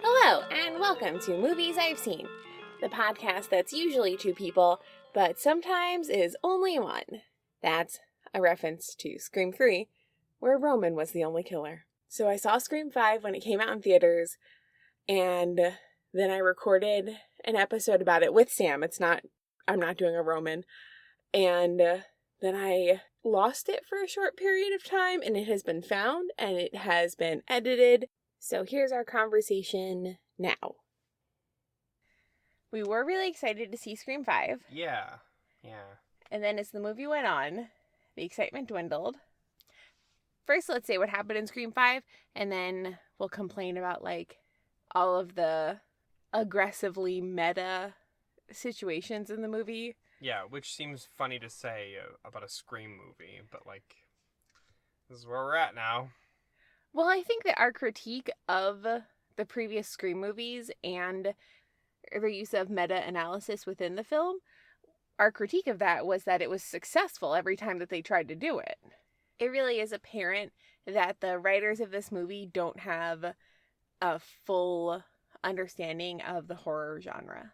Hello, and welcome to Movies I've Seen, the podcast that's usually two people, but sometimes is only one. That's a reference to Scream 3, where Roman was the only killer. So I saw Scream 5 when it came out in theaters, and then I recorded an episode about it with Sam. I'm not doing a Roman. And then I lost it for a short period of time, and it has been found, and it has been edited. So here's our conversation now. We were really excited to see Scream 5. Yeah. And then as the movie went on, the excitement dwindled. First, let's say what happened in Scream 5, and then we'll complain about, all of the aggressively meta situations in the movie. Yeah, which seems funny to say about a Scream movie, but, this is where we're at now. Well, I think that our critique of the previous Scream movies and their use of meta-analysis within the film, our critique of that was that it was successful every time that they tried to do it. It really is apparent that the writers of this movie don't have a full understanding of the horror genre.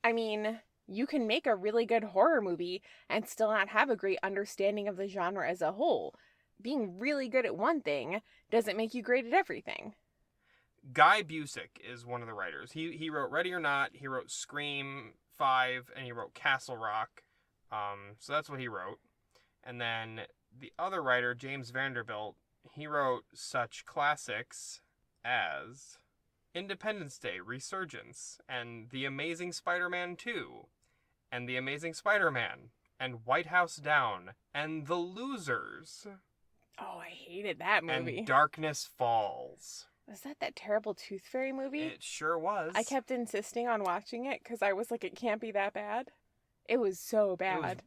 I mean, you can make a really good horror movie and still not have a great understanding of the genre as a whole. Being really good at one thing doesn't make you great at everything. Guy Busick is one of the writers. He wrote Ready or Not, he wrote Scream 5, and he wrote Castle Rock. So that's what he wrote. And then the other writer, James Vanderbilt, he wrote such classics as Independence Day, Resurgence, and The Amazing Spider-Man 2, and The Amazing Spider-Man, and White House Down, and The Losers. Oh, I hated that movie. And Darkness Falls. Was that terrible Tooth Fairy movie? It sure was. I kept insisting on watching it because I was like, it can't be that bad. It was so bad.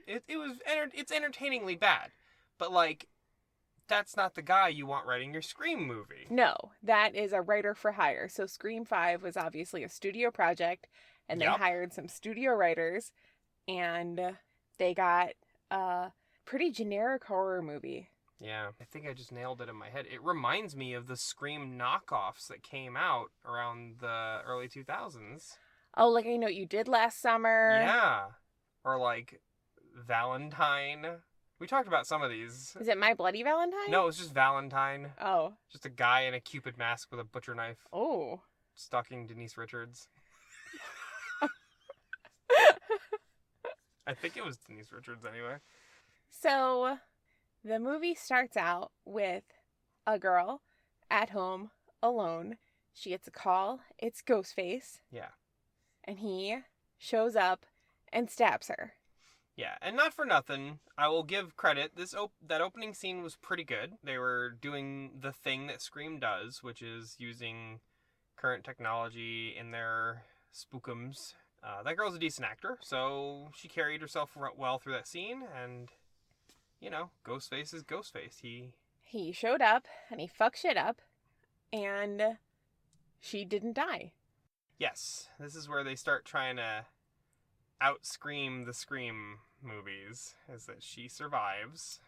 It's entertainingly bad. But, that's not the guy you want writing your Scream movie. No, that is a writer for hire. So Scream 5 was obviously a studio project, and they hired some studio writers, and they got a pretty generic horror movie. Yeah, I think I just nailed it in my head. It reminds me of the Scream knockoffs that came out around the early 2000s. Oh, I Know What You Did Last Summer. Yeah. Or Valentine. We talked about some of these. Is it My Bloody Valentine? No, it's just Valentine. Oh. Just a guy in a Cupid mask with a butcher knife. Oh. Stalking Denise Richards. I think it was Denise Richards anyway. So, the movie starts out with a girl at home alone. She gets a call. It's Ghostface. Yeah. And he shows up and stabs her. Yeah, and not for nothing, I will give credit. That opening scene was pretty good. They were doing the thing that Scream does, which is using current technology in their spookums. That girl's a decent actor, so she carried herself well through that scene, and, Ghostface is Ghostface. He showed up, and he fucked shit up, and she didn't die. Yes, this is where they start trying to out-scream the Scream movies, is that she survives.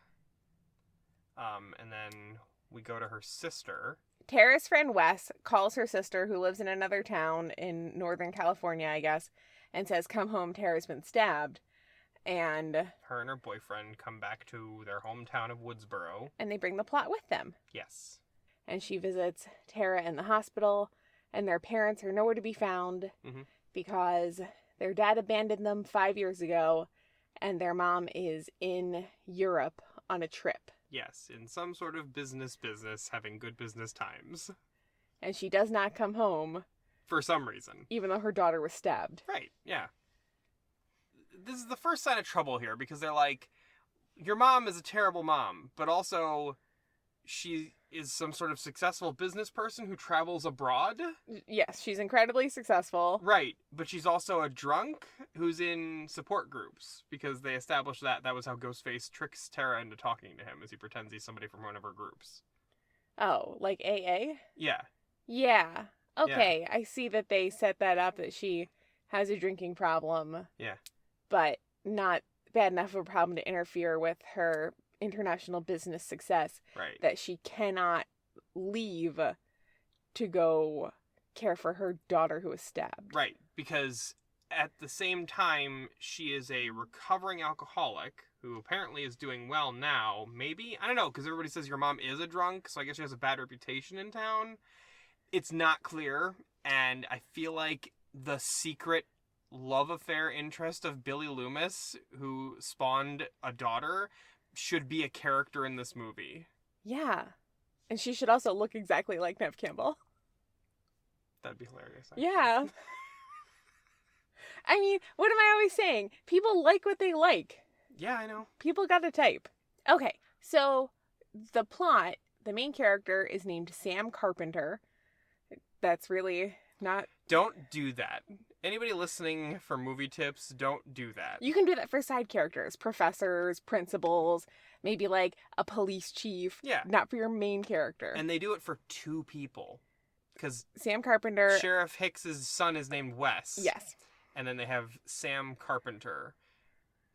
And then we go to her sister. Tara's friend Wes calls her sister, who lives in another town in Northern California, I guess, and says, "Come home, Tara's been stabbed." And her and her boyfriend come back to their hometown of Woodsboro. And they bring the plot with them. Yes. And she visits Tara in the hospital, and their parents are nowhere to be found because their dad abandoned them 5 years ago, and their mom is in Europe on a trip. Yes, in some sort of business, having good business times. And she does not come home. For some reason. Even though her daughter was stabbed. Right, yeah. This is the first sign of trouble here, because they're like, your mom is a terrible mom, but also she is some sort of successful business person who travels abroad. Yes, she's incredibly successful. Right, but she's also a drunk who's in support groups, because they established that was how Ghostface tricks Tara into talking to him, as he pretends he's somebody from one of her groups. Oh, like AA? Yeah. Yeah. Okay, yeah. I see that they set that up, that she has a drinking problem. Yeah. But not bad enough of a problem to interfere with her international business success. Right. That she cannot leave to go care for her daughter who was stabbed. Right. Because at the same time, she is a recovering alcoholic who apparently is doing well now. Maybe? I don't know, because everybody says your mom is a drunk, so I guess she has a bad reputation in town. It's not clear, and I feel like the secret love affair interest of Billy Loomis, who spawned a daughter, should be a character in this movie. Yeah. And she should also look exactly like Neve Campbell. That'd be hilarious. Actually. Yeah. I mean, what am I always saying? People like what they like. Yeah, I know. People got a type. Okay, so the plot, the main character is named Sam Carpenter. That's really not... Don't do that. Anybody listening for movie tips, don't do that. You can do that for side characters, professors, principals, maybe like a police chief. Yeah. Not for your main character. And they do it for 2 people. Because Sam Carpenter... Sheriff Hicks's son is named Wes. Yes. And then they have Sam Carpenter,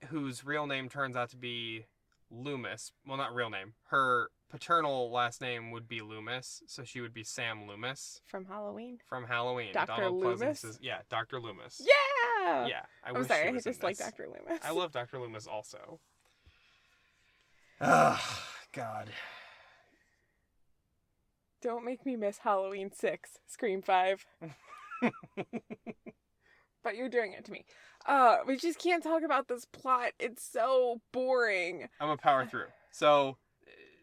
whose real name turns out to be Loomis. Well, not real name. Her paternal last name would be Loomis, so she would be Sam Loomis. From Halloween? From Halloween. Dr. Donald Loomis? Pleasance's, yeah, Dr. Loomis. Yeah! Yeah. I'm sorry, I just like Dr. Loomis. I love Dr. Loomis also. Ugh, God. Don't make me miss Halloween 6, Scream 5. But you're doing it to me. We just can't talk about this plot. It's so boring. I'm gonna power through. So,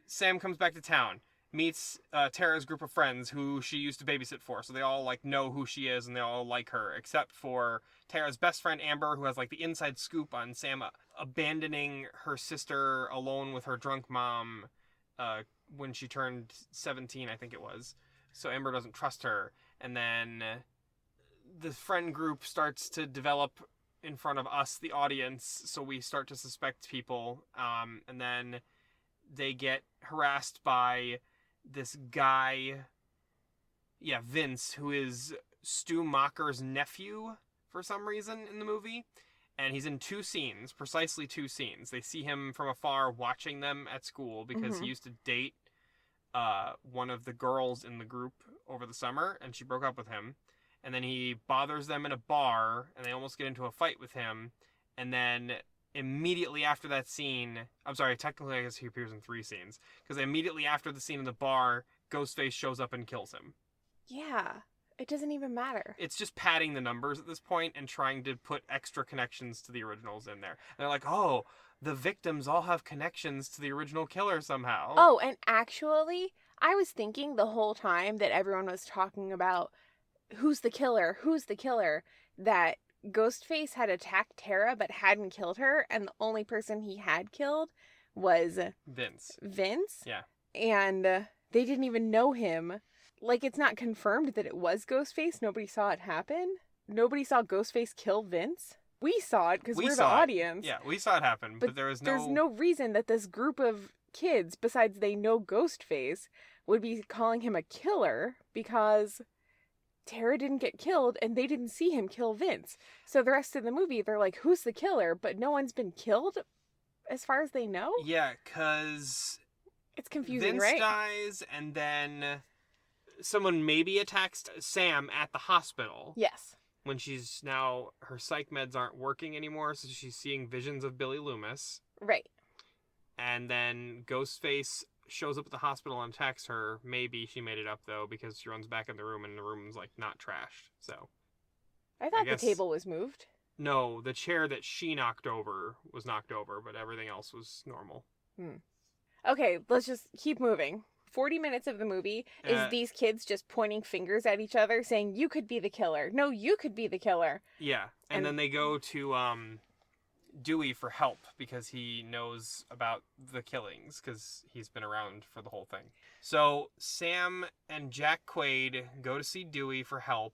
Sam comes back to town, meets Tara's group of friends who she used to babysit for. So they all like know who she is and they all like her, except for Tara's best friend Amber, who has like the inside scoop on Sam abandoning her sister alone with her drunk mom when she turned 17, I think it was. So Amber doesn't trust her, and then the friend group starts to develop in front of us, the audience, so we start to suspect people, and then they get harassed by this guy, Vince, who is Stu Macher's nephew for some reason in the movie, and he's in 2 scenes, precisely 2 scenes. They see him from afar watching them at school because he used to date one of the girls in the group over the summer, and she broke up with him. And then he bothers them in a bar, and they almost get into a fight with him. And then immediately after that scene, I'm sorry, technically I guess he appears in 3 scenes, because immediately after the scene in the bar, Ghostface shows up and kills him. Yeah, it doesn't even matter. It's just padding the numbers at this point and trying to put extra connections to the originals in there. And they're like, oh, the victims all have connections to the original killer somehow. Oh, and actually, I was thinking the whole time that everyone was talking about who's the killer, that Ghostface had attacked Tara but hadn't killed her, and the only person he had killed was Vince. Yeah. And they didn't even know him. Like, it's not confirmed that it was Ghostface. Nobody saw it happen. Nobody saw Ghostface kill Vince. We saw it because we're the audience. Yeah, we saw it happen, but there's no reason that this group of kids, besides they know Ghostface, would be calling him a killer, because Tara didn't get killed and they didn't see him kill Vince. So the rest of the movie, they're like, who's the killer? But no one's been killed as far as they know? Yeah, because it's confusing, Vince right? dies, and then someone maybe attacks Sam at the hospital. Yes. When she's now, her psych meds aren't working anymore, so she's seeing visions of Billy Loomis. Right. And then Ghostface shows up at the hospital and attacks her. Maybe she made it up, though, because she runs back in the room and the room's, like, not trashed. So I thought the table was moved. No, the chair that she knocked over was knocked over, but everything else was normal. Okay, let's just keep moving. 40 minutes of the movie is these kids just pointing fingers at each other saying, you could be the killer. No, you could be the killer. Yeah, and then they go to Dewey for help because he knows about the killings because he's been around for the whole thing. So Sam and Jack Quaid go to see Dewey for help.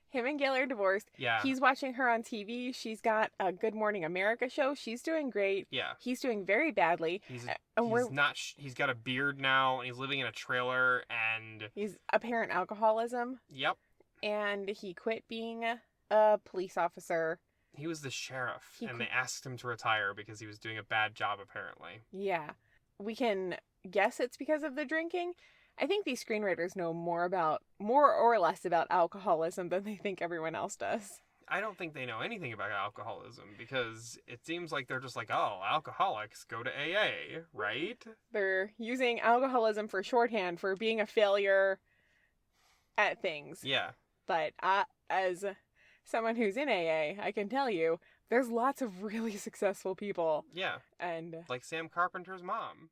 Him and Gail are divorced. Yeah. He's watching her on TV. She's got a Good Morning America show. She's doing great. Yeah. He's doing very badly. He's got a beard now, and he's living in a trailer, and he's apparent alcoholism. Yep. And he quit being a police officer. He was the sheriff, He and could- they asked him to retire because he was doing a bad job, apparently. Yeah. We can guess it's because of the drinking. I think these screenwriters know more or less about alcoholism than they think everyone else does. I don't think they know anything about alcoholism because it seems like they're just like, oh, alcoholics go to AA, right? They're using alcoholism for shorthand for being a failure at things. Yeah. But as someone who's in AA, I can tell you there's lots of really successful people. Yeah. And Like Sam Carpenter's mom.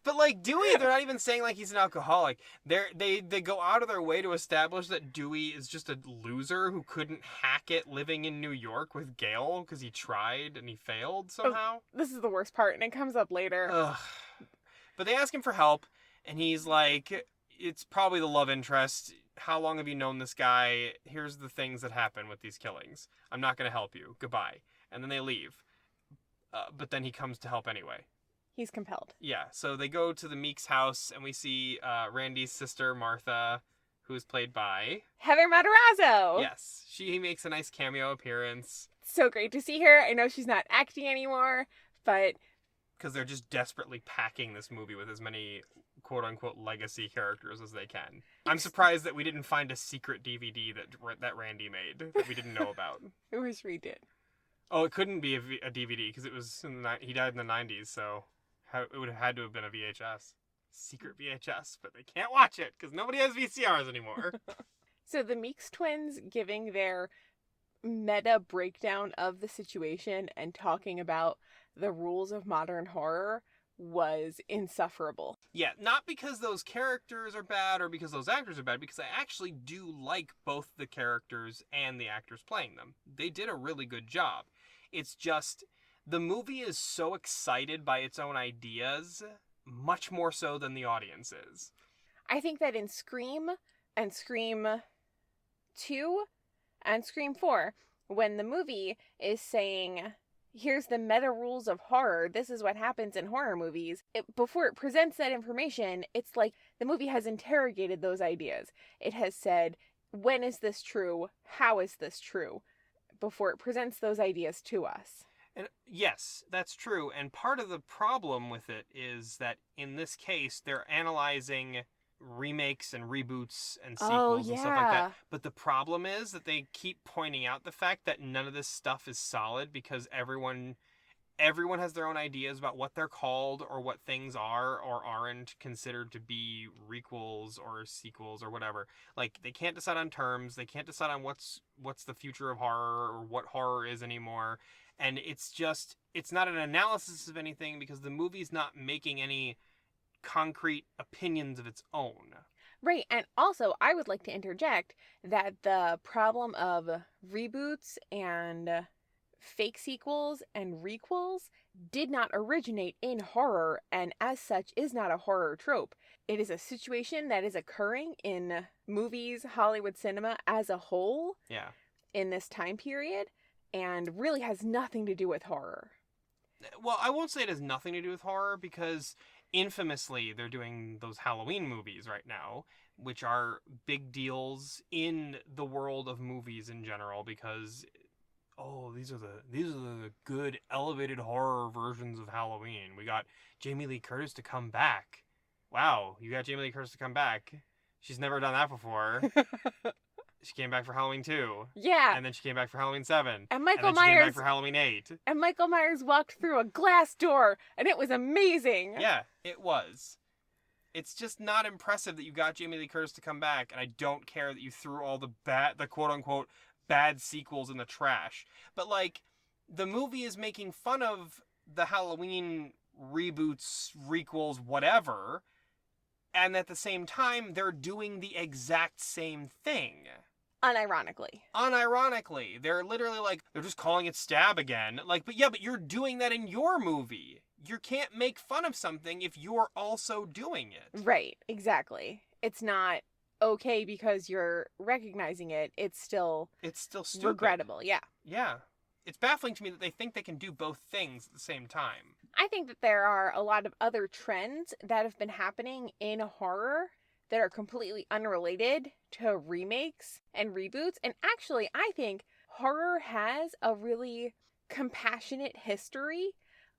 But like Dewey, they're not even saying like he's an alcoholic. They go out of their way to establish that Dewey is just a loser who couldn't hack it living in New York with Gail because he tried and he failed somehow. this is the worst part, and it comes up later. Ugh. But they ask him for help, and he's like, it's probably the love interest. How long have you known this guy? Here's the things that happen with these killings. I'm not going to help you. Goodbye. And then they leave. But then he comes to help anyway. He's compelled. Yeah, so they go to the Meeks house, and we see Randy's sister, Martha, who is played by... Heather Matarazzo! Yes, she makes a nice cameo appearance. So great to see her. I know she's not acting anymore, but... Because they're just desperately packing this movie with as many quote-unquote legacy characters as they can. I'm surprised that we didn't find a secret DVD that Randy made that we didn't know about. I wish we did. Oh, it couldn't be a DVD because it was he died in the 90s, so it would have had to have been a VHS. Secret VHS, but they can't watch it because nobody has VCRs anymore. So the Meeks twins giving their meta breakdown of the situation and talking about the rules of modern horror was insufferable. Yeah, not because those characters are bad or because those actors are bad, because I actually do like both the characters and the actors playing them. They did a really good job. It's just, the movie is so excited by its own ideas, much more so than the audience is. I think that in Scream and Scream 2 and Scream 4, when the movie is saying, here's the meta rules of horror, this is what happens in horror movies, before it presents that information, it's like the movie has interrogated those ideas. It has said, when is this true? How is this true? Before it presents those ideas to us. And yes, that's true. And part of the problem with it is that in this case, they're analyzing remakes and reboots and sequels and stuff like that. But the problem is that they keep pointing out the fact that none of this stuff is solid because everyone has their own ideas about what they're called or what things are or aren't considered to be requels or sequels or whatever. Like, they can't decide on terms. They can't decide on what's the future of horror or what horror is anymore. And it's not an analysis of anything because the movie's not making any concrete opinions of its own. Right, and also I would like to interject that the problem of reboots and fake sequels and requels did not originate in horror, and as such is not a horror trope. It is a situation that is occurring in movies, Hollywood cinema as a whole, Yeah. in this time period, and really has nothing to do with horror. Well, I won't say it has nothing to do with horror because infamously they're doing those Halloween movies right now, which are big deals in the world of movies in general because these are the good elevated horror versions of Halloween. We got Jamie Lee Curtis to come back. Wow, you got Jamie Lee Curtis to come back. She's never done that before. She came back for Halloween 2. Yeah. And then she came back for Halloween 7. And Michael and then she came Myers back for Halloween 8. And Michael Myers walked through a glass door, and it was amazing. Yeah, it was. It's just not impressive that you got Jamie Lee Curtis to come back, and I don't care that you threw all the quote-unquote bad sequels in the trash. But, like, the movie is making fun of the Halloween reboots, requels, whatever, and at the same time, they're doing the exact same thing. Unironically. They're literally like, they're just calling it Stab again. Like, but you're doing that in your movie. You can't make fun of something if you're also doing it. Right, exactly. It's not okay because you're recognizing it. It's still stupid. Regrettable, yeah. Yeah. It's baffling to me that they think they can do both things at the same time. I think that there are a lot of other trends that have been happening in horror that are completely unrelated to remakes and reboots. And actually, I think horror has a really compassionate history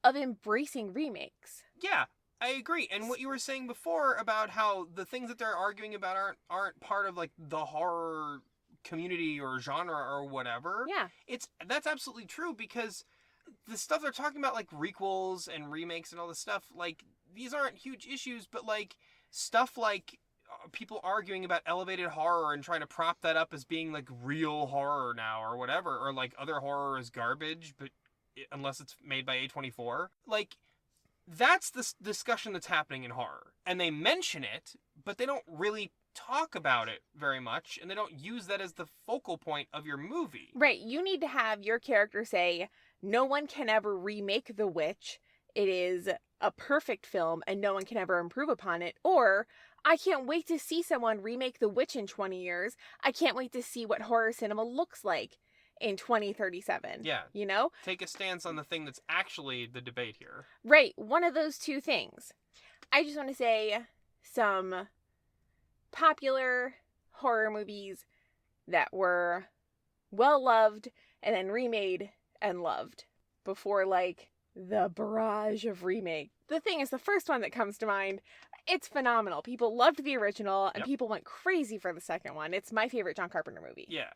of embracing remakes. Yeah, I agree. And what you were saying before about how the things that they're arguing about aren't part of like the horror community or genre or whatever. Yeah. That's absolutely true, because the stuff they're talking about, like requels and remakes and all this stuff, like these aren't huge issues, but like stuff like people arguing about elevated horror and trying to prop that up as being like real horror now or whatever, or like other horror is garbage, but unless it's made by A24, like that's the discussion that's happening in horror. And they mention it, but they don't really talk about it very much, and they don't use that as the focal point of your movie. Right. You need to have your character say, no one can ever remake The Witch. It is a perfect film and no one can ever improve upon it. Or, I can't wait to see someone remake The Witch in 20 years. I can't wait to see what horror cinema looks like in 2037. Yeah. You know? Take a stance on the thing that's actually the debate here. Right. One of those two things. I just want to say some popular horror movies that were well loved and then remade and loved before like the barrage of remake. The thing is, the first one that comes to mind, it's phenomenal. People loved the original and Yep. people went crazy for the second one. It's my favorite John Carpenter movie. Yeah.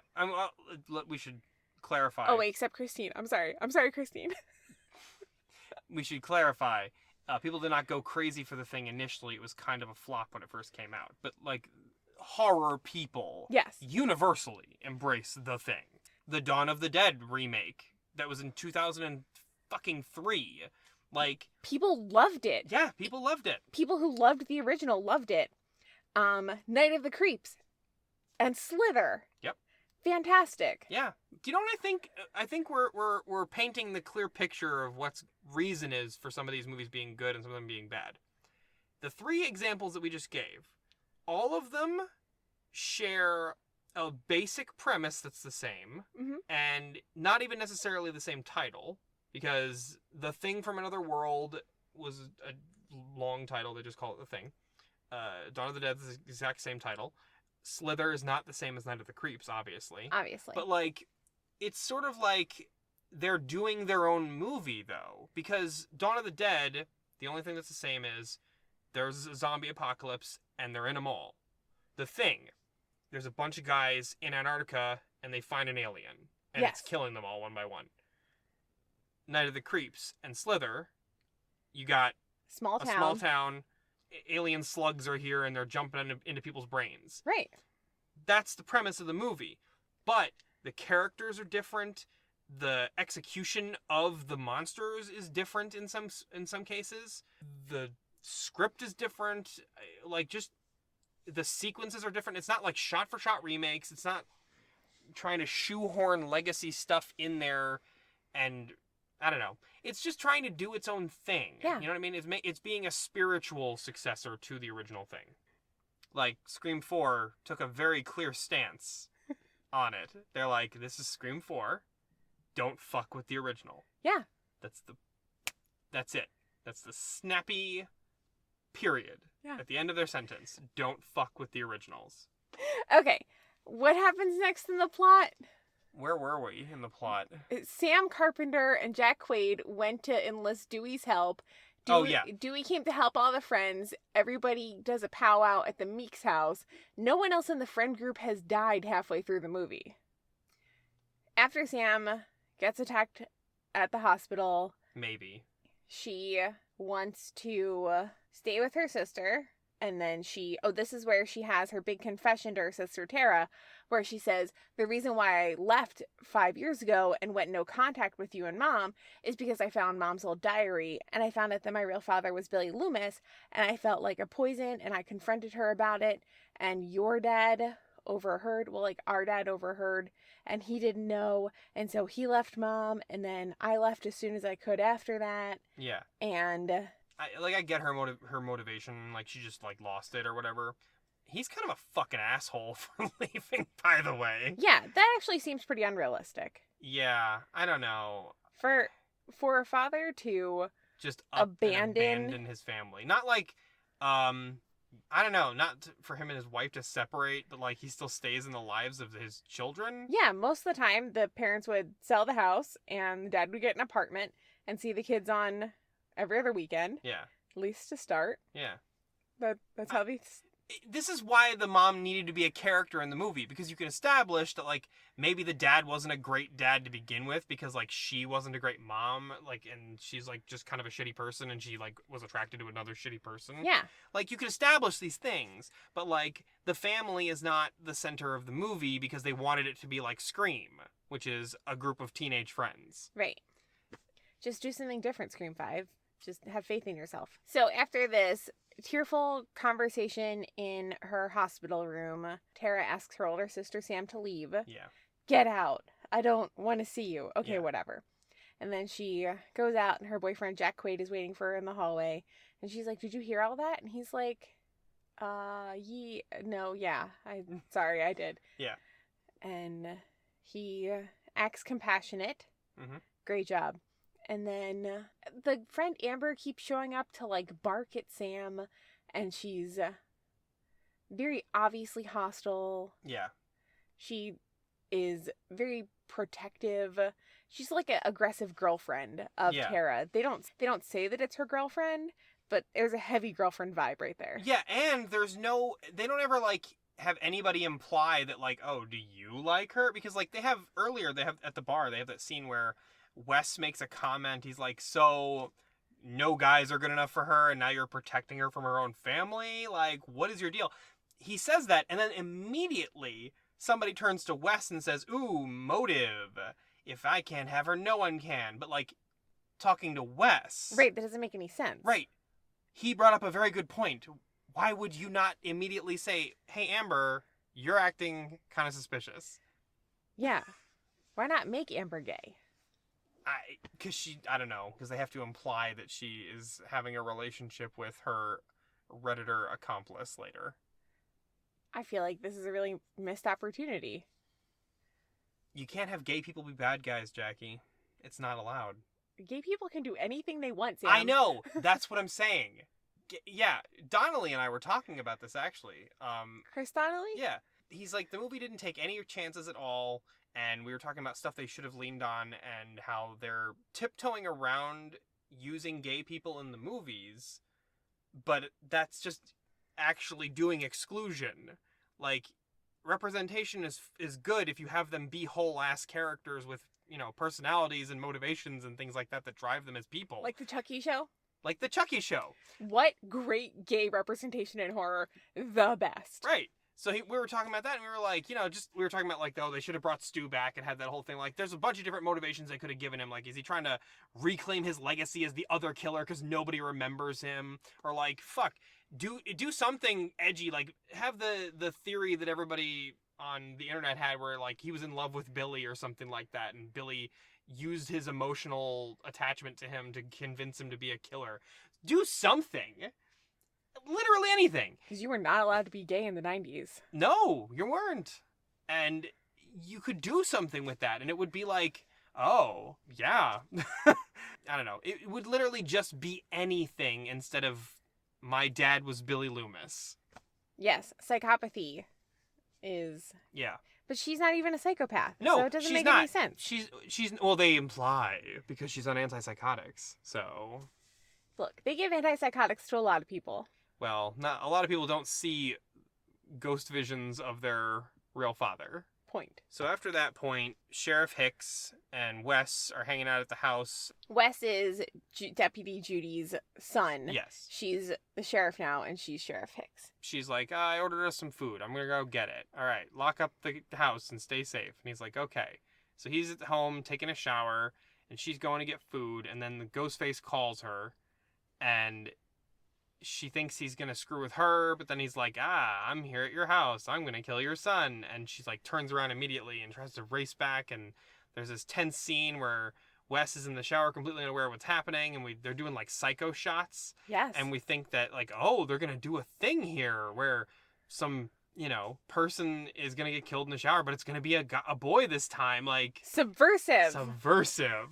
We should clarify. Oh wait, except Christine. I'm sorry, Christine. We should clarify. People did not go crazy for the thing initially. It was kind of a flop when it first came out. But like horror people Yes. universally embrace the thing. The Dawn of the Dead remake that was in 2003. Like, People loved it. yeah, people loved it. People who loved the original loved it. Night of the Creeps and Slither. Yep. Fantastic. Yeah. Do you know what I think? I think we're painting the clear picture of what's reason is for some of these movies being good and some of them being bad. The three examples that we just gave, all of them share a basic premise that's the same, Mhm. and not even necessarily the same title, because The Thing from Another World was a long title. They just call it The Thing. Dawn of the Dead is the exact same title. Slither is not the same as Night of the Creeps, obviously. Obviously. But, like, it's sort of like they're doing their own movie, though. Because Dawn of the Dead, the only thing that's the same is there's a zombie apocalypse and they're in a mall. The Thing, there's a bunch of guys in Antarctica and they find an alien. And Yes. it's killing them all one by one. Night of the Creeps and Slither, you got Small a town. small town, alien slugs are here and they're jumping into people's brains. Right. That's the premise of the movie. But the characters are different. The execution of the monsters is different in some cases. The script is different. Like, just the sequences are different. It's not like shot for shot remakes. It's not trying to shoehorn legacy stuff in there, and I don't know. It's just trying to do its own thing. Yeah. You know what I mean? It's being a spiritual successor to the original thing. Like, Scream 4 took a very clear stance on it. They're like, this is Scream 4. Don't fuck with the original. Yeah. That's it. That's the snappy period. Yeah. At the end of their sentence. Don't fuck with the originals. Okay. What happens next in the plot? Where were we in the plot? Sam Carpenter and Jack Quaid went to enlist Dewey's help. Oh, yeah. Dewey came to help all the friends. Everybody does a powwow at the Meeks house. No one else in the friend group has died halfway through the movie. After Sam gets attacked at the hospital, Maybe. she wants to stay with her sister. And then this is where she has her big confession to her sister Tara, where she says, the reason why I left 5 years ago and went no contact with you and Mom is because I found Mom's old diary and I found out that my real father was Billy Loomis and I felt like a poison and I confronted her about it and your dad overheard, our dad overheard and he didn't know and so he left Mom and then I left as soon as I could after that. Yeah. And I get her motivation, like she just like lost it or whatever. He's kind of a fucking asshole for leaving, by the way. yeah, that actually seems pretty unrealistic. Yeah, I don't know. For a father to Just up and Abandon abandon his family. Not like I don't know, not for him and his wife to separate, but like he still stays in the lives of his children. Yeah, most of the time the parents would sell the house and the dad would get an apartment and see the kids on every other weekend, Yeah, at least to start. yeah. That's how they. This is why the mom needed to be a character in the movie, because you can establish that like maybe the dad wasn't a great dad to begin with because like she wasn't a great mom, like, and she's like just kind of a shitty person and she like was attracted to another shitty person. Yeah. Like you can establish these things, but like the family is not the center of the movie because they wanted it to be like Scream, which is a group of teenage friends. Right. Just do something different, Scream 5. Just have faith in yourself. So after this tearful conversation in her hospital room, Tara asks her older sister Sam to leave. Yeah. Get out. I don't want to see you. Okay, Yeah. whatever. And then she goes out and her boyfriend Jack Quaid is waiting for her in the hallway. And she's like, "Did you hear all that?" And he's like, I'm sorry, I did. Yeah. And he acts compassionate. Mm-hmm. Great job. And then the friend Amber keeps showing up to like bark at Sam, and she's very obviously hostile. Yeah. She is very protective. She's like an aggressive girlfriend of Yeah. Tara. They don't say that it's her girlfriend, but there's a heavy girlfriend vibe right there. Yeah, and they don't ever like have anybody imply that like, oh, do you like her? Because like they have at the bar, they have that scene where Wes makes a comment. He's like, so no guys are good enough for her and now you're protecting her from her own family? Like, what is your deal? He says that, and then immediately somebody turns to Wes and says, ooh, motive. If I can't have her, no one can. But like talking to Wes. Right, that doesn't make any sense. Right. He brought up a very good point. Why would you not immediately say, hey, Amber, you're acting kind of suspicious? Yeah. Why not make Amber gay? I don't know, because they have to imply that she is having a relationship with her Redditor accomplice later. I feel like this is a really missed opportunity. You can't have gay people be bad guys, Jackie. It's not allowed. Gay people can do anything they want, Sam. I know. That's what I'm saying. Yeah, Donnelly and I were talking about this, actually. Chris Donnelly? Yeah. He's like, the movie didn't take any chances at all, and we were talking about stuff they should have leaned on and how they're tiptoeing around using gay people in the movies, but that's just actually doing exclusion. Like, representation is good if you have them be whole-ass characters with, you know, personalities and motivations and things like that drive them as people. Like the Chucky show? Like the Chucky show. What great gay representation in horror. The best. Right. So we were talking about that, and we were like, you know, we were talking about, like, oh, they should have brought Stu back and had that whole thing. Like, there's a bunch of different motivations they could have given him. Like, is he trying to reclaim his legacy as the other killer because nobody remembers him? Or, like, fuck, do something edgy. Like, have the theory that everybody on the internet had where, like, he was in love with Billy or something like that, and Billy used his emotional attachment to him to convince him to be a killer. Do something. Literally anything. Because you were not allowed to be gay in the 90s. No, you weren't. And you could do something with that, and it would be like, oh, yeah. I don't know. It would literally just be anything instead of my dad was Billy Loomis. Yes, psychopathy is... Yeah. But she's not even a psychopath. No, so it doesn't she's make not. any sense. She's well, they imply because she's on antipsychotics. So, Look, they give antipsychotics to a lot of people. well, not a lot of people don't see ghost visions of their real father. Point. So after that point, Sheriff Hicks and Wes are hanging out at the house. Wes is Deputy Judy's son. Yes. She's the sheriff now, and she's Sheriff Hicks. She's like, I ordered us some food. I'm going to go get it. All right, lock up the house and stay safe. And he's like, okay. So he's at home taking a shower, and she's going to get food, and then the Ghostface calls her, and she thinks he's going to screw with her, but then he's like, I'm here at your house. I'm going to kill your son. And she's like, turns around immediately and tries to race back, and there's this tense scene where Wes is in the shower completely unaware of what's happening, and they're doing like psycho shots. Yes. And we think that like, oh, they're going to do a thing here where some, you know, person is going to get killed in the shower, but it's going to be a boy this time. Like, Subversive. subversive.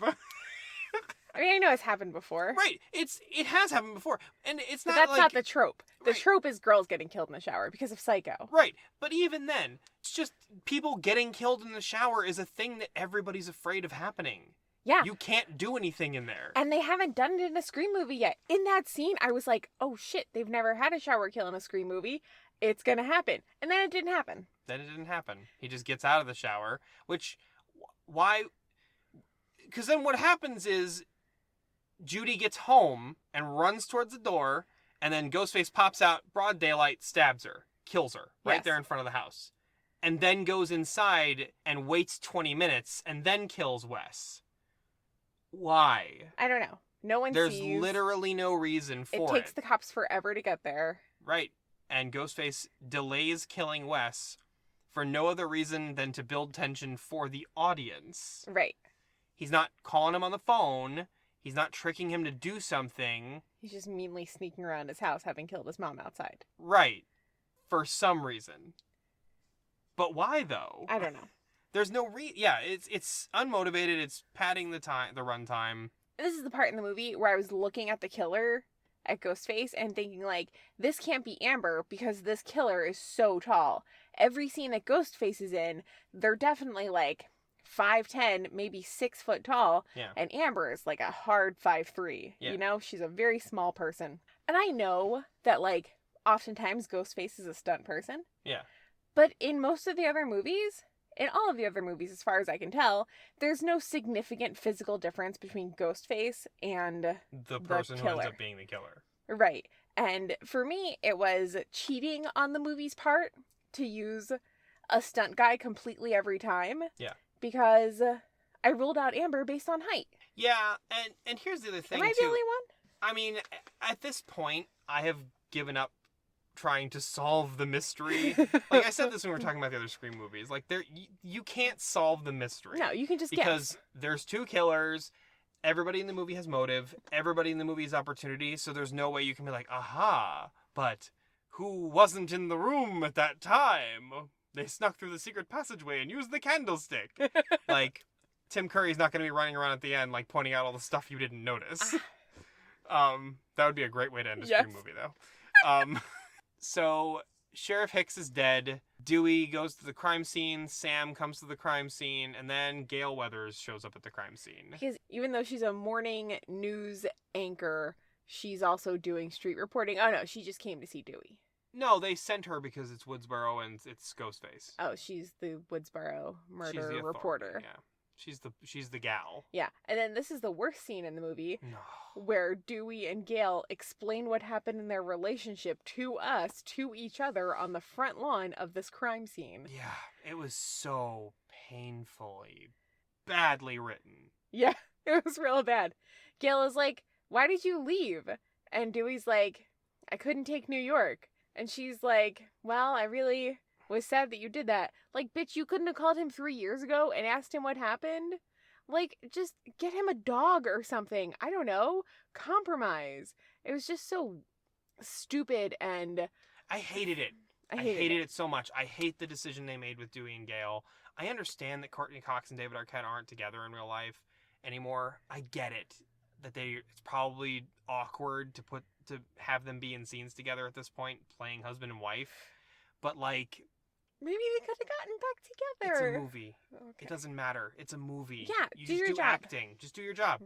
I mean, I know it's happened before. Right. It has happened before. And it's But not that's like... not the trope. The Right. trope is girls getting killed in the shower because of Psycho. Right. But even then, it's just people getting killed in the shower is a thing that everybody's afraid of happening. Yeah. You can't do anything in there. And they haven't done it in a Scream movie yet. In that scene, I was like, oh shit, they've never had a shower kill in a Scream movie. It's gonna happen. And then it didn't happen. Then it didn't happen. He just gets out of the shower, which... Why... Because then what happens is Judy gets home and runs towards the door, and then Ghostface pops out, broad daylight, stabs her, kills her, right Yes. there in front of the house. And then goes inside and waits 20 minutes and then kills Wes. Why? I don't know. No one There's sees. literally no reason for It takes the cops forever to get there. Right. And Ghostface delays killing Wes for no other reason than to build tension for the audience. Right. He's not calling him on the phone. He's not tricking him to do something. He's just meanly sneaking around his house, having killed his mom outside. Right. For some reason. But why though? I don't know. There's no yeah, it's unmotivated, it's padding the runtime. This is the part in the movie where I was looking at the killer, at Ghostface, and thinking, like, this can't be Amber because this killer is so tall. Every scene that Ghostface is in, they're definitely, like, 5'10", maybe 6 foot tall. Yeah. And Amber is, like, a hard 5'3". Yeah. You know? She's a very small person. And I know that, like, oftentimes Ghostface is a stunt person. Yeah. But in most of the other movies... In all of the other movies, as far as I can tell, there's no significant physical difference between Ghostface and the person who ends killer. up being the killer. Right. And for me, it was cheating on the movie's part to use a stunt guy completely every time. Yeah. Because I ruled out Amber based on height. Yeah, and here's the other thing, Am I too. the only one? I mean, at this point, I have given up trying to solve the mystery. Like I said this when we were talking about the other Scream movies. Like, you can't solve the mystery. No, you can just because guess. there's two killers. Everybody in the movie has motive. Everybody in the movie has opportunity. So there's no way you can be like, aha, but who wasn't in the room at that time? They snuck through the secret passageway and used the candlestick. Like, Tim Curry's not going to be running around at the end, like, pointing out all the stuff you didn't notice. That would be a great way to end a Scream movie, though. So, Sheriff Hicks is dead. Dewey goes to the crime scene. Sam comes to the crime scene. And then Gale Weathers shows up at the crime scene. Because even though she's a morning news anchor, she's also doing street reporting. Oh, no, she just came to see Dewey. No, they sent her because it's Woodsboro and it's Ghostface. Oh, she's the Woodsboro murder She's the authority, reporter. Yeah. She's the gal. Yeah, and then this is the worst scene in the movie, No. where Dewey and Gale explain what happened in their relationship to us, to each other, on the front lawn of this crime scene. Yeah, it was so painfully, badly written. Yeah, it was real bad. Gale is like, why did you leave? And Dewey's like, I couldn't take New York. And she's like, well, I really was sad that you did that. Like, bitch, you couldn't have called him 3 years ago and asked him what happened? Like, just get him a dog or something. I don't know. Compromise. It was just so stupid, and I hated it. I hated it so much. I hate the decision they made with Dewey and Gale. I understand that Courtney Cox and David Arquette aren't together in real life anymore. I get it. That it's probably awkward to have them be in scenes together at this point, playing husband and wife. But, like, maybe they could have gotten back together. it's a movie. Okay. It doesn't matter. It's a movie. Yeah, you do just your do job. acting. Just do your job.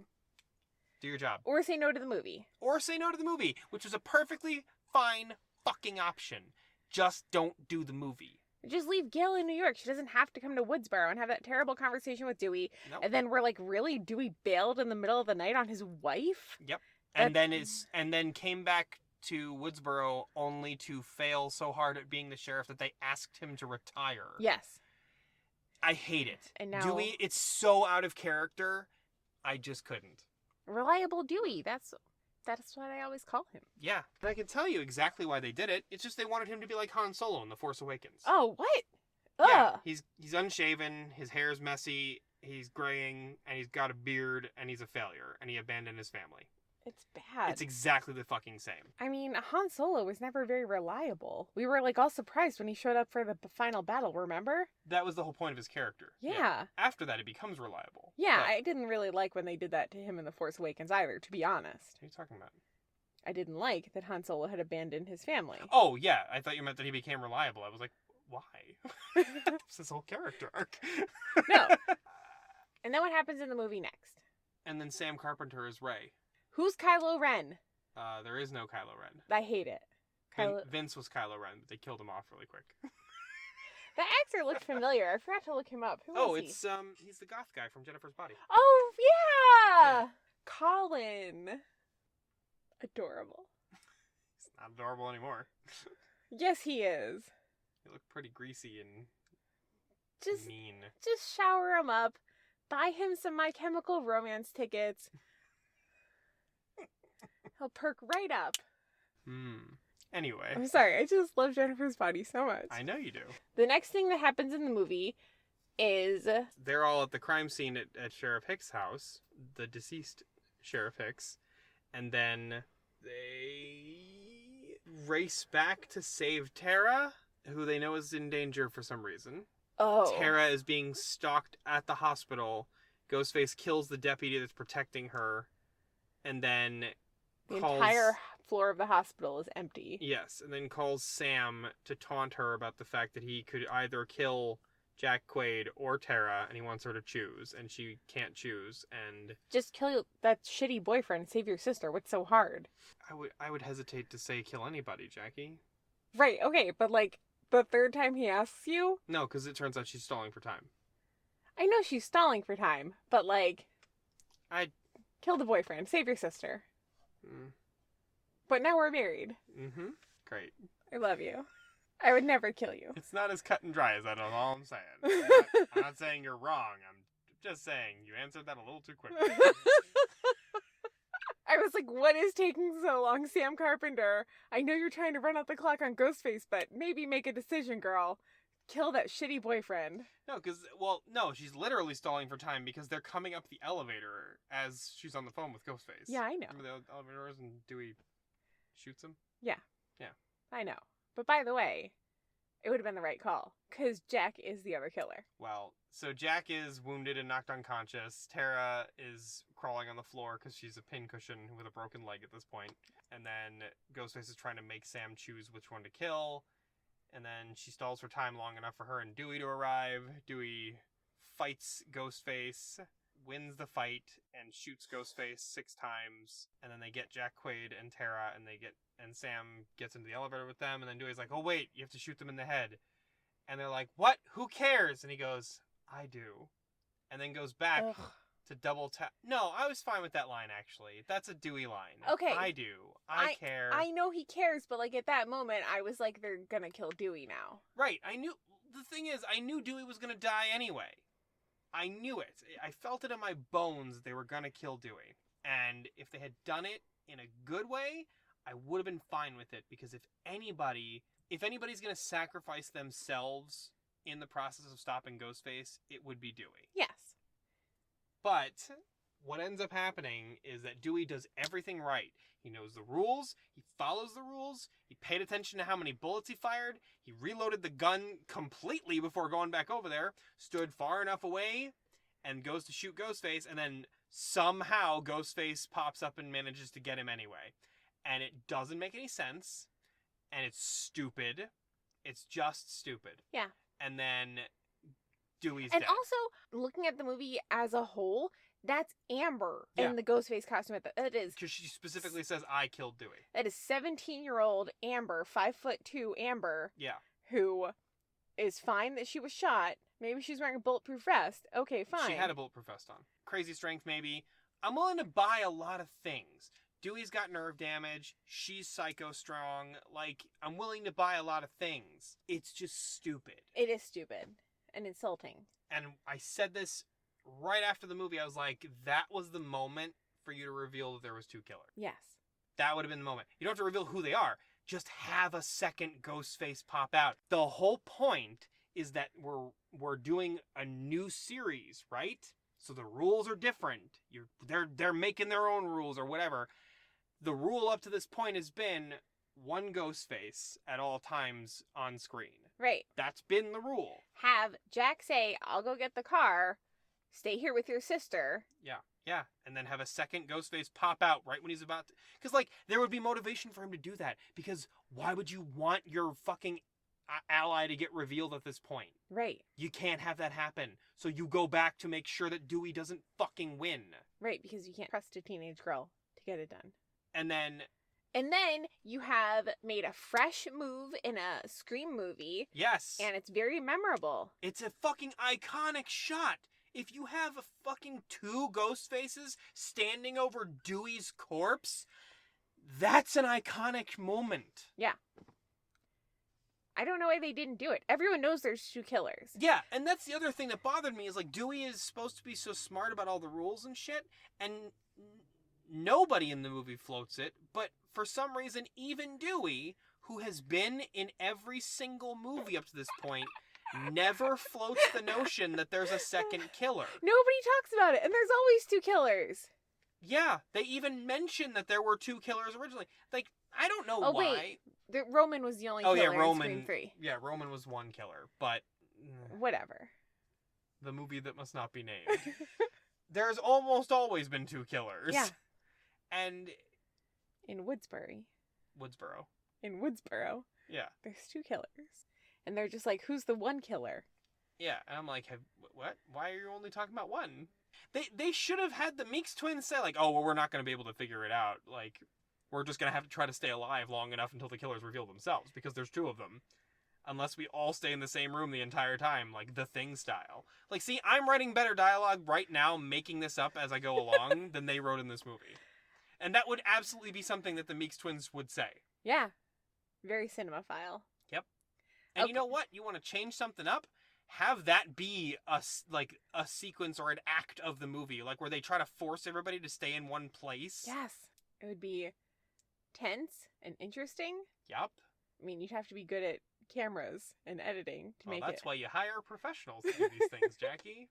Do your job. Or say no to the movie. Or say no to the movie, which was a perfectly fine fucking option. Just don't do the movie. Just leave Gale in New York. She doesn't have to come to Woodsboro and have that terrible conversation with Dewey. Nope. And then we're like, really? Dewey bailed in the middle of the night on his wife? Yep. And then came back to Woodsboro only to fail so hard at being the sheriff that they asked him to retire. Yes. I hate it. And now Dewey, it's so out of character. I just couldn't. reliable Dewey. That's what I always call him. Yeah. And I can tell you exactly why they did it. It's just they wanted him to be like Han Solo in The Force Awakens. Oh, what? Yeah. Ugh. He's unshaven, his hair's messy, he's graying, and he's got a beard, and he's a failure, and he abandoned his family. It's bad. It's exactly the fucking same. I mean, Han Solo was never very reliable. We were like all surprised when he showed up for the final battle, remember? That was the whole point of his character. Yeah. After that, it becomes reliable. Yeah, But- I didn't really like when they did that to him in The Force Awakens either, to be honest. What are you talking about? I didn't like that Han Solo had abandoned his family. Oh, yeah. I thought you meant that he became reliable. I was like, why? It's his whole character arc. No. And then what happens in the movie next? And then Sam Carpenter is Rey. Who's Kylo Ren? There is no Kylo Ren. I hate it. Vince was Kylo Ren, but they killed him off really quick. That actor looked familiar. I forgot to look him up. Who was he? He's the goth guy from Jennifer's Body. Oh, yeah! Colin. Adorable. He's not adorable anymore. Yes, he is. He looked pretty greasy and Just mean. shower him up. Buy him some My Chemical Romance tickets. He'll perk right up. Anyway. I'm sorry, I just love Jennifer's Body so much. I know you do. The next thing that happens in the movie is... They're all at the crime scene at Sheriff Hicks' house, the deceased Sheriff Hicks, and then they race back to save Tara, who they know is in danger for some reason. Oh. Tara is being stalked at the hospital. Ghostface kills the deputy that's protecting her, and then The calls... entire floor of the hospital is empty. Yes, and then calls Sam to taunt her about the fact that he could either kill Jack Quaid or Tara, and he wants her to choose, and she can't choose, and... Just kill that shitty boyfriend, save your sister. What's so hard? I would hesitate to say kill anybody, Jackie. Right, okay, but like, the third time he asks you... No, because it turns out she's stalling for time. I know she's stalling for time, but like... Kill the boyfriend, save your sister. But now we're married. Great. I love you. I would never kill you. It's not as cut and dry as that, is all I'm saying. I'm not saying you're wrong. I'm just saying you answered that a little too quickly. I was like, what is taking so long, Sam Carpenter? I know you're trying to run out the clock on Ghostface, but maybe make a decision, girl. Kill that shitty boyfriend. No, she's literally stalling for time because they're coming up the elevator as she's on the phone with Ghostface. Yeah, I know. Remember the elevator doors and Dewey shoots him? Yeah. Yeah. I know. But by the way, it would have been the right call, because Jack is the other killer. Well, so Jack is wounded and knocked unconscious. Tara is crawling on the floor because she's a pincushion with a broken leg at this point. And then Ghostface is trying to make Sam choose which one to kill. And then she stalls for time long enough for her and Dewey to arrive. Dewey fights Ghostface, wins the fight, and shoots Ghostface 6 times. And then they get Jack Quaid and Tara, and Sam gets into the elevator with them. And then Dewey's like, oh wait, you have to shoot them in the head. And they're like, what? Who cares? And he goes, I do. And then goes back to double tap. No, I was fine with that line, actually. That's a Dewey line. Okay. I do. I care. I know he cares, but like at that moment, I was like, they're gonna kill Dewey now. Right. The thing is, I knew Dewey was gonna die anyway. I knew it. I felt it in my bones they were gonna kill Dewey. And if they had done it in a good way, I would have been fine with it, because if anybody's gonna sacrifice themselves in the process of stopping Ghostface, it would be Dewey. Yes. But what ends up happening is that Dewey does everything right. He knows the rules, he follows the rules, he paid attention to how many bullets he fired, he reloaded the gun completely before going back over there, stood far enough away, and goes to shoot Ghostface, and then somehow Ghostface pops up and manages to get him anyway. And it doesn't make any sense, and it's stupid. It's just stupid. Yeah. And then Dewey's And dead. also, looking at the movie as a whole, that's Amber Yeah. in the Ghostface costume. That is Because she specifically says, I killed Dewey. that is 17-year-old Amber, 5'2" Amber, Yeah. who is fine that she was shot. Maybe she's wearing a bulletproof vest. Okay, fine. She had a bulletproof vest on. Crazy strength, maybe. I'm willing to buy a lot of things. Dewey's got nerve damage. She's psycho strong. Like, I'm willing to buy a lot of things. It's just stupid. It is stupid and insulting. And I said this right after the movie. I was like, that was the moment for you to reveal that there was 2 killers. Yes. That would have been the moment. You don't have to reveal who they are. Just have a second Ghostface pop out. The whole point is that we're doing a new series, right? So the rules are different. They're making their own rules or whatever. the rule up to this point has been one Ghostface at all times on screen. Right. That's been the rule. Have Jack say, I'll go get the car, stay here with your sister. Yeah, and then have a second Ghostface pop out right when he's about to... Because, like, there would be motivation for him to do that. Because why would you want your fucking ally to get revealed at this point? Right. You can't have that happen. So you go back to make sure that Dewey doesn't fucking win. Right, because you can't trust a teenage girl to get it done. And then you have made a fresh move in a Scream movie. Yes. And it's very memorable. It's a fucking iconic shot. If you have a fucking 2 ghost faces standing over Dewey's corpse, that's an iconic moment. Yeah. I don't know why they didn't do it. Everyone knows there's 2 killers. Yeah, and that's the other thing that bothered me is, like, Dewey is supposed to be so smart about all the rules and shit, and nobody in the movie floats it, but for some reason, even Dewey, who has been in every single movie up to this point, never floats the notion that there's a second killer. Nobody talks about it, and there's always 2 killers. Yeah, they even mentioned that there were 2 killers originally. Like, I don't know why. Wait, Roman was the only killer in Scream 3. Yeah, Roman was one killer, but... Whatever. The movie that must not be named. There's almost always been 2 killers. Yeah. And... In Woodsboro. In Woodsboro. Yeah. There's 2 killers. And they're just like, who's the one killer? Yeah, and I'm like, what? Why are you only talking about one? They should have had the Meeks twins say, like, oh, well, we're not going to be able to figure it out. Like, we're just going to have to try to stay alive long enough until the killers reveal themselves, because there's 2 of them. Unless we all stay in the same room the entire time, like The Thing style. Like, see, I'm writing better dialogue right now, making this up as I go along, than they wrote in this movie. And that would absolutely be something that the Meeks twins would say. Yeah. Very cinemaphile. Yep. And you know what? You want to change something up? Have that be a sequence or an act of the movie, like where they try to force everybody to stay in one place. Yes. It would be tense and interesting. Yep. I mean, you'd have to be good at cameras and editing to make it. That's why you hire professionals to do these things, Jackie.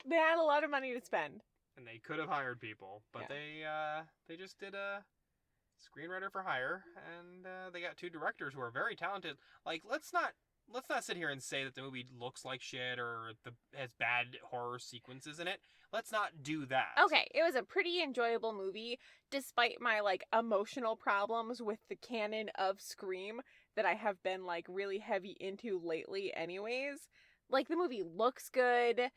They had a lot of money to spend. And they could have hired people, but they just did a screenwriter for hire, and they got 2 directors who are very talented. Like, let's not sit here and say that the movie looks like shit or has bad horror sequences in it. Let's not do that. Okay, it was a pretty enjoyable movie, despite my, like, emotional problems with the canon of Scream that I have been, like, really heavy into lately anyways. Like, the movie looks good.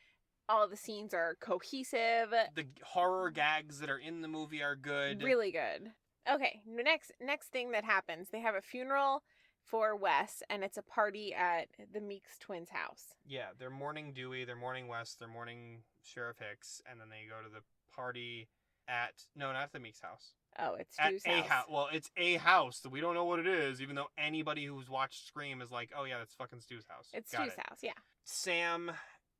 All of the scenes are cohesive. The horror gags that are in the movie are good. Really good. Okay, next thing that happens, they have a funeral for Wes, and it's a party at the Meeks twins' house. Yeah, they're mourning Dewey, they're mourning Wes, they're mourning Sheriff Hicks, and then they go to the party at... No, not the Meeks' house. Oh, it's Stu's house. Well, it's a house that we don't know what it is, even though anybody who's watched Scream is like, oh yeah, that's fucking Stu's house. It's Stu's house, yeah. Sam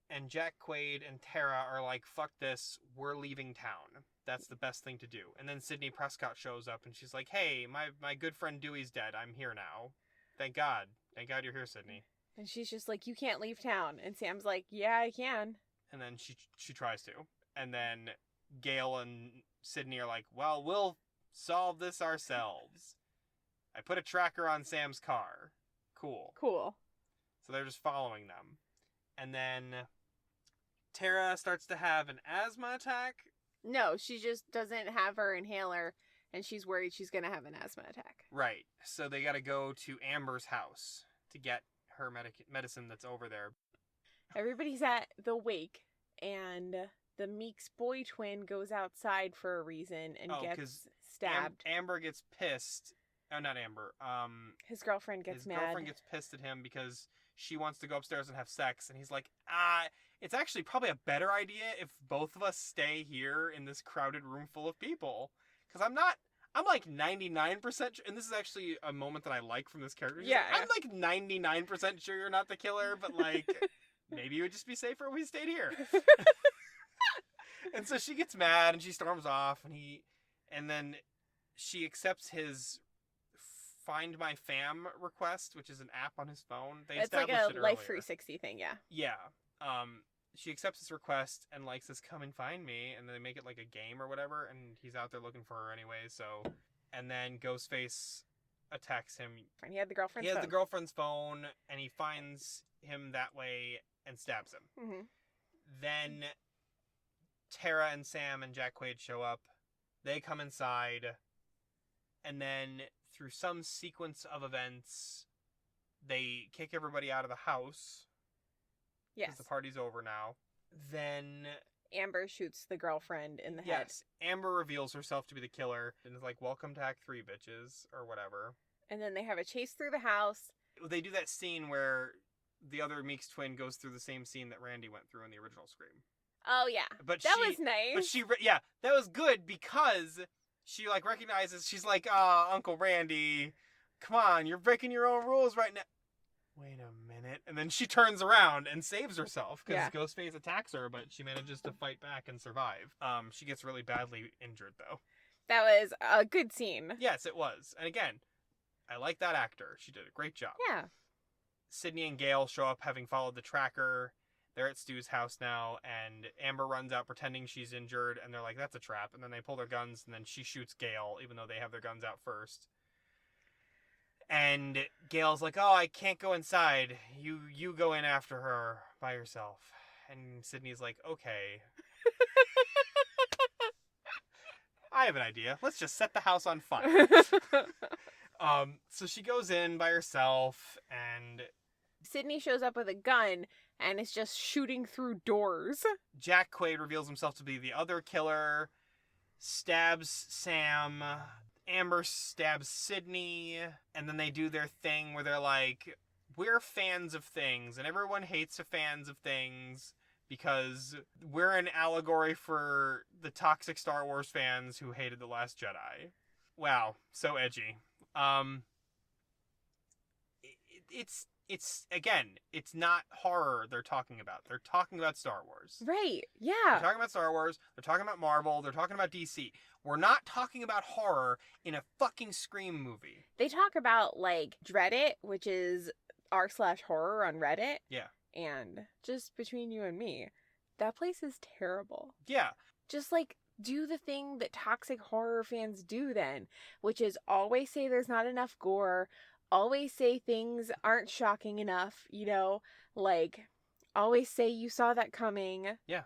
and Jack Quaid and Tara are like, fuck this, we're leaving town. That's the best thing to do. And then Sidney Prescott shows up and she's like, hey, my good friend Dewey's dead. I'm here now. Thank God. Thank God you're here, Sidney. And she's just like, you can't leave town. And Sam's like, yeah, I can. And then she tries to. And then Gail and Sidney are like, well, we'll solve this ourselves. I put a tracker on Sam's car. Cool. So they're just following them. And then Tara starts to have an asthma attack. No, she just doesn't have her inhaler, and she's worried she's going to have an asthma attack. Right. So they got to go to Amber's house to get her medicine that's over there. Everybody's at the wake, and the Meeks boy twin goes outside for a reason and gets stabbed. Amber gets pissed. Oh, not Amber. His girlfriend gets mad. His girlfriend gets pissed at him because she wants to go upstairs and have sex, and he's like, it's actually probably a better idea if both of us stay here in this crowded room full of people. Because I'm like 99%, and this is actually a moment that I like from this character. Yeah. I'm like 99% sure you're not the killer, but like, maybe it would just be safer if we stayed here. And so she gets mad and she storms off, and then she accepts his Find My Fam request, which is an app on his phone. It's like a Life 360 thing, yeah. Yeah. she accepts his request and like says, "Come and find me," and they make it like a game or whatever, and he's out there looking for her anyway. So, and then Ghostface attacks him. And he had the girlfriend's He has phone. the girlfriend's phone, and he finds him that way and stabs him. Mm-hmm. Then Tara and Sam and Jack Quaid show up. They come inside, and then through some sequence of events, they kick everybody out of the house. Yes. Because the party's over now. Then Amber shoots the girlfriend in the head. yes, Amber reveals herself to be the killer and is like, "Welcome to Act 3, bitches," or whatever. And then they have a chase through the house. They do that scene where the other Meeks twin goes through the same scene that Randy went through in the original Scream. Oh, yeah. But That was nice. But yeah, that was good because she like recognizes, she's like, Uncle Randy, come on, you're breaking your own rules right now. Wait a minute. And then she turns around and saves herself because Yeah. Ghostface attacks her, but she manages to fight back and survive. She gets really badly injured though. That was a good scene. Yes, it was. And again, I like that actor. She did a great job. Yeah. Sydney and Gail show up having followed the tracker. They're at Stu's house now, and Amber runs out pretending she's injured, and they're like, "That's a trap." And then they pull their guns, and then she shoots Gail, even though they have their guns out first. And Gail's like, "Oh, I can't go inside. You go in after her by yourself." And Sydney's like, "Okay. I have an idea. Let's just set the house on fire." So she goes in by herself, and Sydney shows up with a gun and is just shooting through doors. Jack Quaid reveals himself to be the other killer, stabs Sam, Amber stabs Sydney, and then they do their thing where they're like, "We're fans of things, and everyone hates the fans of things because we're an allegory for the toxic Star Wars fans who hated The Last Jedi." Wow, so edgy. It's again, it's not horror they're talking about. They're talking about Star Wars. Right. They're Yeah. talking about Star Wars. They're talking about Marvel. They're talking about DC. We're not talking about horror in a fucking Scream movie. They talk about, like, Dreadit, which is r/horror on Reddit. Yeah. And just between you and me, that place is terrible. Yeah. Just, like, do the thing that toxic horror fans do then, which is always say there's not enough gore, always say things aren't shocking enough, you know, like, always say you saw that coming. Yeah.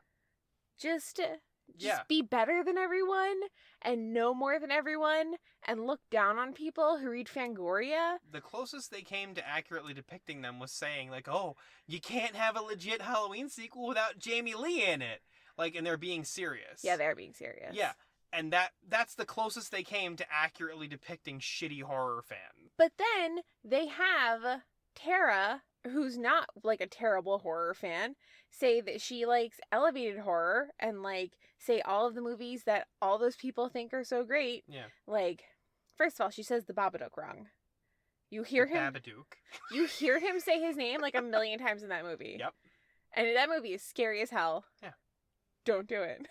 Just Yeah. be better than everyone and know more than everyone and look down on people who read Fangoria. The closest they came to accurately depicting them was saying, like, "Oh, you can't have a legit Halloween sequel without Jamie Lee in it." Like, and they're being serious. Yeah, they're being serious. Yeah. And that's the closest they came to accurately depicting shitty horror fans. But then they have Tara, who's not like a terrible horror fan, say that she likes elevated horror and like say all of the movies that all those people think are so great. Yeah. Like, first of all, she says the Babadook wrong. You hear The him Babadook. You hear him say his name like a million times in that movie. Yep. And that movie is scary as hell. Yeah. Don't do it.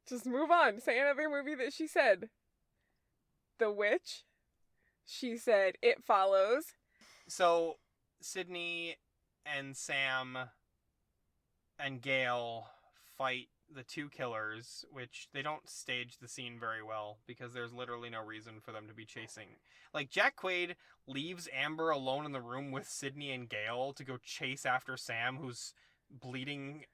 Just move on. Say another movie that she said. The Witch. She said It Follows. So, Sydney and Sam and Gail fight the two killers, which they don't stage the scene very well because there's literally no reason for them to be chasing. Like, Jack Quaid leaves Amber alone in the room with Sydney and Gail to go chase after Sam, who's bleeding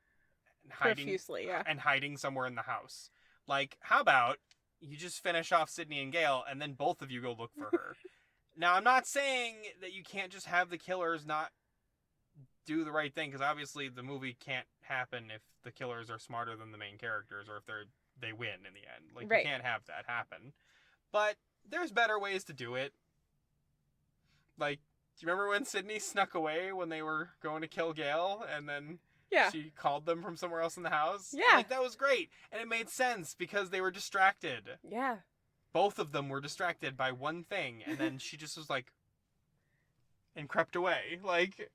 and Profusely, yeah. hiding somewhere in the house. Like, how about you just finish off Sydney and Gail and then both of you go look for her? Now, I'm not saying that you can't just have the killers not do the right thing, because obviously the movie can't happen if the killers are smarter than the main characters or if they win in the end. Like, Right. You can't have that happen. But there's better ways to do it. Like, do you remember when Sydney snuck away when they were going to kill Gail and then Yeah. she called them from somewhere else in the house? Yeah. Like, that was great. And it made sense because they were distracted. Yeah. Both of them were distracted by one thing, and then she just was like, and crept away. Like,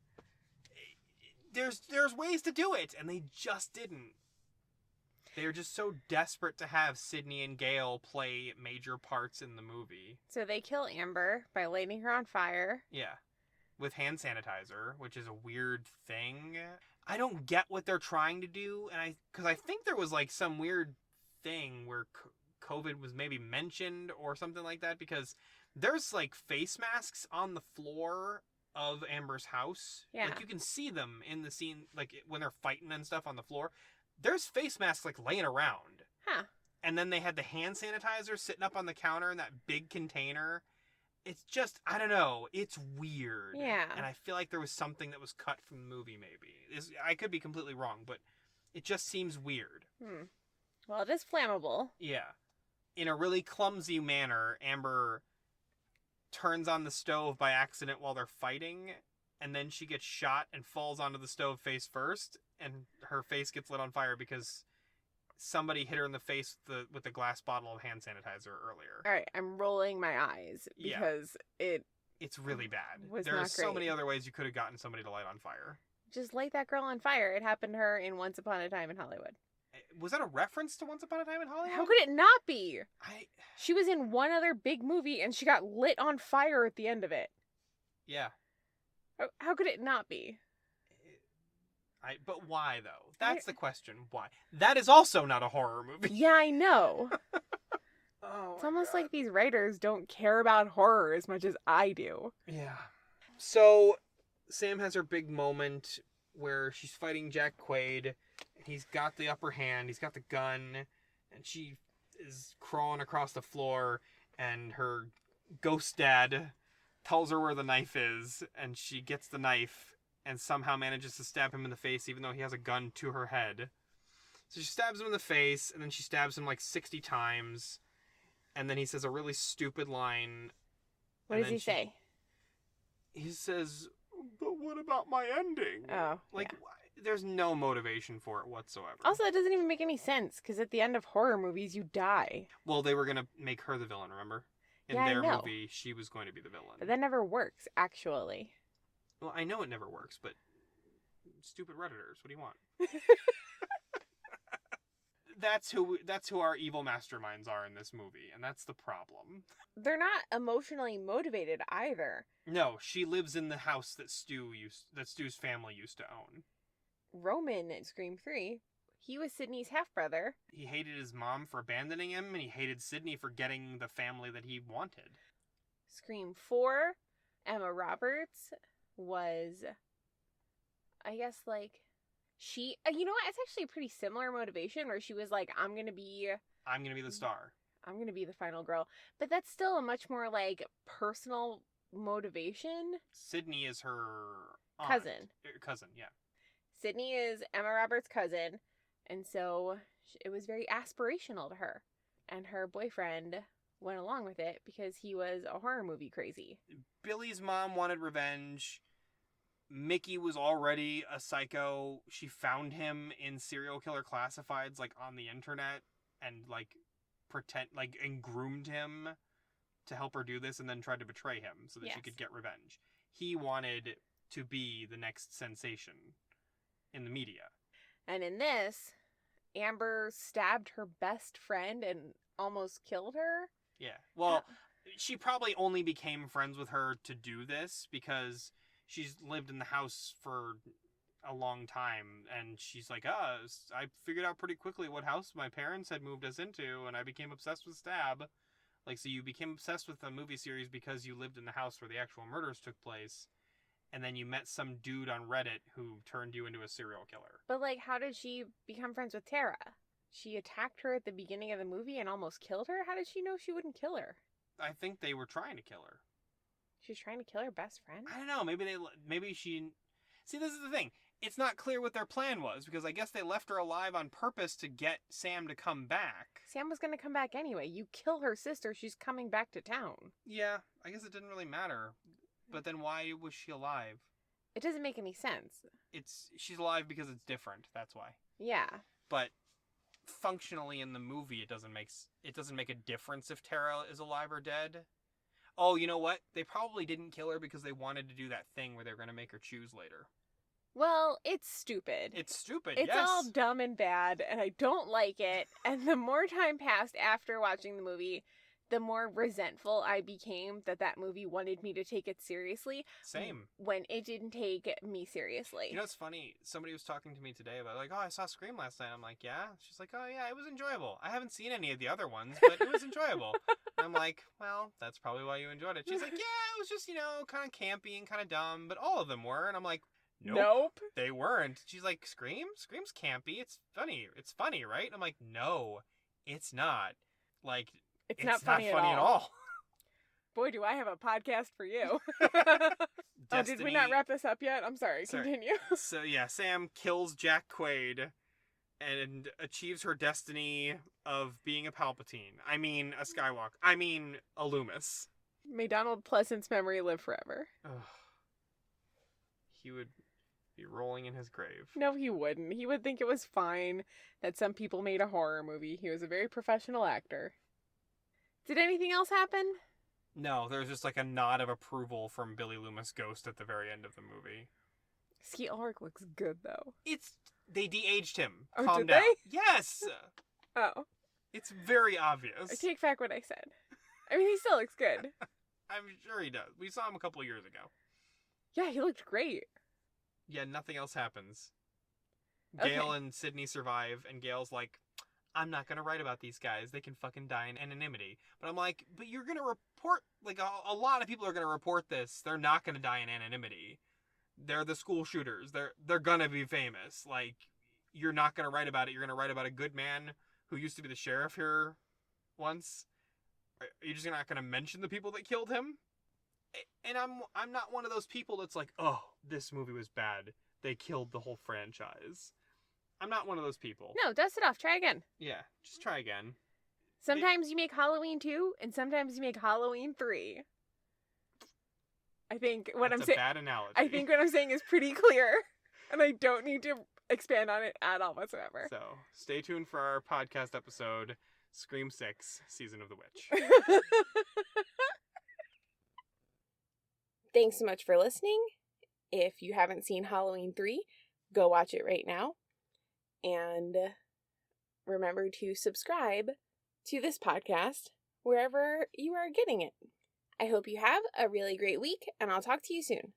there's ways to do it, and they just didn't. They were just so desperate to have Sydney and Gail play major parts in the movie. So they kill Amber by lighting her on fire. Yeah. With hand sanitizer, which is a weird thing. I don't get what they're trying to do, and because I think there was like some weird thing where COVID was maybe mentioned or something like that, because there's like face masks on the floor of Amber's house. Yeah. Like you can see them in the scene, like when they're fighting and stuff on the floor. There's face masks like laying around. Huh. And then they had the hand sanitizer sitting up on the counter in that big container. It's just, I don't know. It's weird. Yeah. And I feel like there was something that was cut from the movie, maybe. I could be completely wrong, but it just seems weird. Well, it is flammable. Yeah. In a really clumsy manner, Amber turns on the stove by accident while they're fighting, and then she gets shot and falls onto the stove face first, and her face gets lit on fire because somebody hit her in the face with the glass bottle of hand sanitizer earlier. All right, I'm rolling my eyes because it's really bad. Was There are not so great. many other ways you could have gotten somebody to light on fire. Just light that girl on fire. It happened to her in Once Upon a Time in Hollywood. Was that a reference to Once Upon a Time in Hollywood? How could it not be? She was in one other big movie and she got lit on fire at the end of it. Yeah. How could it not be? But why, though? That's the question. Why? That is also not a horror movie. Yeah, I know. Oh, It's almost like these writers don't care about horror as much as I do. Yeah. So, Sam has her big moment where she's fighting Jack Quaid. He's got the upper hand. He's got the gun. And she is crawling across the floor. And her ghost dad tells her where the knife is. And she gets the knife and somehow manages to stab him in the face, even though he has a gun to her head. So she stabs him in the face, and then she stabs him like 60 times. And then he says a really stupid line. What does he say? He says, "But what about my ending?" Oh, Like, there's no motivation for it whatsoever. Also, it doesn't even make any sense, because at the end of horror movies, you die. Well, they were going to make her the villain, remember? In Yeah, I their know. movie, she was going to be the villain. But that never works, actually. Well, I know it never works, but stupid Redditors, what do you want? That's who our evil masterminds are in this movie, and that's the problem. They're not emotionally motivated either. No, she lives in the house that Stu's family used to own. Roman in Scream 3, he was Sydney's half-brother. He hated his mom for abandoning him, and he hated Sydney for getting the family that he wanted. Scream 4, Emma Roberts was, I guess, like, she, you know what, it's actually a pretty similar motivation where she was like, I'm gonna be the star. I'm gonna be the final girl. But that's still a much more, like, personal motivation. Sydney is her aunt. Cousin, yeah. Sydney is Emma Roberts' cousin, and so it was very aspirational to her. And her boyfriend went along with it because he was a horror movie crazy. Billy's mom wanted revenge. Mickey was already a psycho. She found him in serial killer classifieds, like, on the internet, and, like, and groomed him to help her do this, and then tried to betray him so that she could get revenge. He wanted to be the next sensation in the media. And in this, Amber stabbed her best friend and almost killed her. Yeah. Well, she probably only became friends with her to do this because she's lived in the house for a long time, and she's like, I figured out pretty quickly what house my parents had moved us into, and I became obsessed with Stab. Like, so you became obsessed with the movie series because you lived in the house where the actual murders took place, and then you met some dude on Reddit who turned you into a serial killer. But, like, how did she become friends with Tara? She attacked her at the beginning of the movie and almost killed her? How did she know she wouldn't kill her? I think they were trying to kill her. She's trying to kill her best friend? I don't know. Maybe she... See, this is the thing. It's not clear what their plan was, because I guess they left her alive on purpose to get Sam to come back. Sam was going to come back anyway. You kill her sister, she's coming back to town. Yeah, I guess it didn't really matter. But then why was she alive? It doesn't make any sense. She's alive because it's different, that's why. Yeah. But functionally in the movie, it doesn't make a difference if Tara is alive or dead. Oh, you know what? They probably didn't kill her because they wanted to do that thing where they're going to make her choose later. Well, it's stupid. It's stupid, It's yes. all dumb and bad, and I don't like it. And the more time passed after watching the movie, the more resentful I became that movie wanted me to take it seriously. Same. When it didn't take me seriously. You know, it's funny. Somebody was talking to me today about, like, oh, I saw Scream last night. I'm like, yeah? She's like, oh, yeah, it was enjoyable. I haven't seen any of the other ones, but it was enjoyable. And I'm like, well, that's probably why you enjoyed it. She's like, yeah, it was just, kind of campy and kind of dumb, but all of them were. And I'm like, nope. They weren't. She's like, Scream? Scream's campy. It's funny. It's funny, right? I'm like, no, it's not. Like, it's not funny at all. Boy, do I have a podcast for you. Oh, did we not wrap this up yet? I'm sorry. Continue. So, yeah, Sam kills Jack Quaid and achieves her destiny of being a Palpatine. I mean, a Skywalker. I mean, a Loomis. May Donald Pleasant's memory live forever. Ugh. He would be rolling in his grave. No, he wouldn't. He would think it was fine that some people made a horror movie. He was a very professional actor. Did anything else happen? No, there's just like a nod of approval from Billy Loomis' ghost at the very end of the movie. Skeet Ulrich looks good, though. They de-aged him. Oh, Calm did down. they? Yes! Oh. It's very obvious. I take back what I said. I mean, he still looks good. I'm sure he does. We saw him a couple of years ago. Yeah, he looked great. Yeah, nothing else happens. Okay. Gale and Sydney survive, and Gale's like, I'm not going to write about these guys. They can fucking die in anonymity. But I'm like, but you're going to report, like, a lot of people are going to report this. They're not going to die in anonymity. They're the school shooters. They're going to be famous. Like, you're not going to write about it. You're going to write about a good man who used to be the sheriff here once. You're just not going to mention the people that killed him? And I'm not one of those people that's like, oh, this movie was bad. They killed the whole franchise. I'm not one of those people. No, dust it off. Try again. Yeah, just try again. Sometimes you make Halloween 2, and sometimes you make Halloween 3. I think what That's I'm saying. Bad analogy. I think what I'm saying is pretty clear, and I don't need to expand on it at all whatsoever. So stay tuned for our podcast episode, Scream 6, Season of the Witch. Thanks so much for listening. If you haven't seen Halloween 3, go watch it right now. And remember to subscribe to this podcast wherever you are getting it. I hope you have a really great week, and I'll talk to you soon.